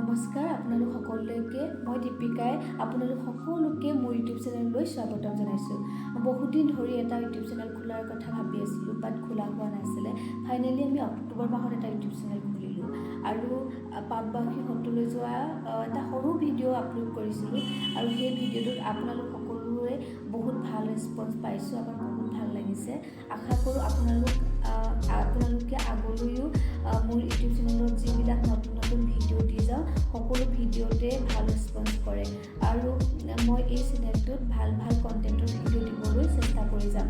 নমস্কাৰ আপোনালোক সকলোকে মই দীপিকাই আপোনালোক সকলোকে মোৰ ইউটিউব চেনেললৈ স্বাগতম জনাইছোঁ। বহুত দিন ধৰি এটা ইউটিউব চেনেল খোলাৰ কথা ভাবি আছিলোঁ, বাট খোলা হোৱা নাছিলে। ফাইনেলি আমি অক্টোবৰ মাহত এটা ইউটিউব চেনেল খুলিলোঁ আৰু পাটবাউসী সত্ৰলৈ যোৱা এটা সৰু ভিডিঅ' আপলোড কৰিছিলোঁ আৰু সেই ভিডিঅ'টোত আপোনালোক সকলোৰে বহুত ভাল ৰেছপন্স পাইছোঁ। আমাৰ বহুত ভাল লাগিছে। আশা কৰোঁ আপোনালোকে আগলৈও মোৰ ইউটিউব চেনেলত যিবিলাক নতুন নতুন ভিডিঅ' দি যাওঁ সকলো ভিডিঅ'তে ভাল ৰেছপন্স কৰে আৰু মই এই চেনেলটোত ভাল কণ্টেণ্টৰ ভিডিঅ' দিবলৈ চেষ্টা কৰি যাম।